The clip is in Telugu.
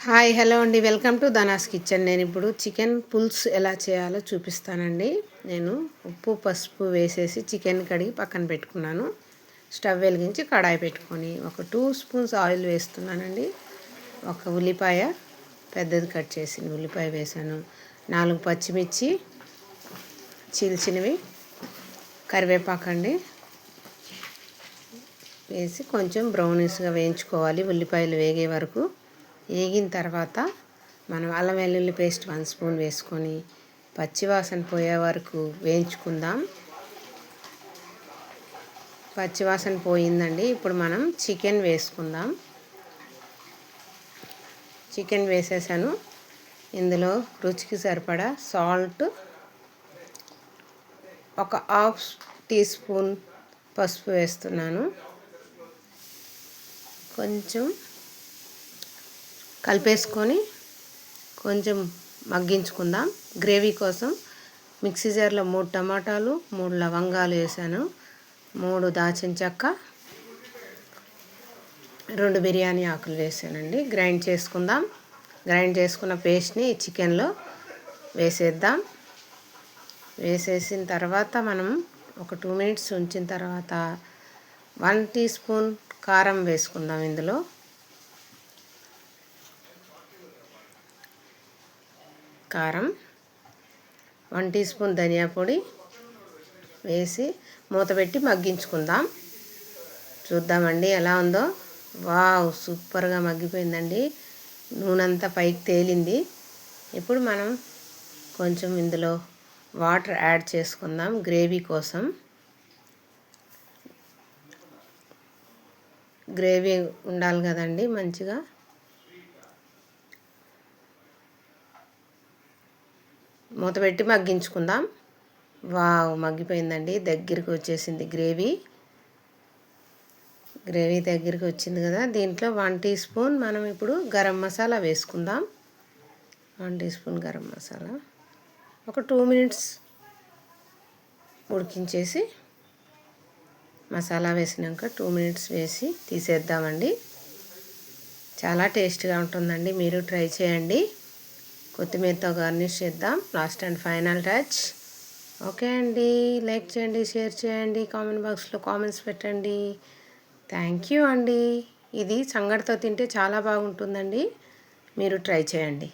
హాయ్ హలో అండి, వెల్కమ్ టు ధనాస్ కిచెన్. నేను ఇప్పుడు చికెన్ పులుసు ఎలా చేయాలో చూపిస్తానండి. నేను ఉప్పు పసుపు వేసేసి చికెన్ కడిగి పక్కన పెట్టుకున్నాను. స్టవ్ వెలిగించి కడాయి పెట్టుకొని ఒక 2 స్పూన్స్ ఆయిల్ వేస్తున్నానండి. ఒక ఉల్లిపాయ పెద్దది కట్ చేసిన ఉల్లిపాయ వేసాను. 4 పచ్చిమిర్చి చీల్చినవి, కరివేపాకండి వేసి కొంచెం బ్రౌనిష్గా వేయించుకోవాలి. ఉల్లిపాయలు వేగే వరకు వేగిన తర్వాత మనం అల్లం వెల్లుల్లి పేస్ట్ 1 స్పూన్ వేసుకొని పచ్చివాసన పోయే వరకు వేయించుకుందాం. పచ్చివాసన పోయిందండి. ఇప్పుడు మనం చికెన్ వేసుకుందాం. చికెన్ వేసేసాను. ఇందులో రుచికి సరిపడా సాల్ట్, ఒక 1/2 టీ స్పూన్ పసుపు వేస్తున్నాను. కొంచెం కలిపేసుకొని కొంచెం మగ్గించుకుందాం. గ్రేవీ కోసం మిక్సీ జార్లో 3 టమాటాలు, 3 లవంగాలు వేసాను, 3 దాల్చిన చెక్క, 2 బిర్యానీ ఆకులు వేసానండి. గ్రైండ్ చేసుకుందాం. గ్రైండ్ చేసుకున్న పేస్ట్ని చికెన్లో వేసేద్దాం. వేసేసిన తర్వాత మనం ఒక 2 మినిట్స్ ఉంచిన తర్వాత 1 టీ స్పూన్ కారం వేసుకుందాం. ఇందులో కారం, 1 టీ స్పూన్ ధనియా పొడి వేసి మూత పెట్టి మగ్గించుకుందాం. చూద్దామండి ఎలా ఉందో. వావ్, సూపర్గా మగ్గిపోయిందండి. నూనె అంతా పైకి తేలింది. ఇప్పుడు మనం కొంచెం ఇందులో వాటర్ యాడ్ చేసుకుందాం గ్రేవీ కోసం. గ్రేవీ ఉండాలి కదండి మంచిగా. మూత పెట్టి మగ్గించుకుందాం. వావ్, మగ్గిపోయిందండి. దగ్గరికి వచ్చేసింది గ్రేవీ. గ్రేవీ దగ్గరికి వచ్చింది కదా. దీంట్లో 1 టీ స్పూన్ మనం ఇప్పుడు గరం మసాలా వేసుకుందాం. 1 టీ స్పూన్ గరం మసాలా ఒక 2 మినిట్స్ ఉడికించేసి మసాలా వేసినాక 2 మినిట్స్ వేసి తీసేద్దామండి. చాలా టేస్ట్గా ఉంటుందండి. మీరు ట్రై చేయండి. కొత్తిమీరతో గార్నిష్ చేద్దాం. Last and final touch. Okay అండి, లైక్ చేయండి, షేర్ చేయండి, కామెంట్ బాక్స్లో కామెంట్స్ పెట్టండి. థ్యాంక్ యూ అండి. ఇది సంగటితో తింటే చాలా బాగుంటుందండి. మీరు ట్రై చేయండి.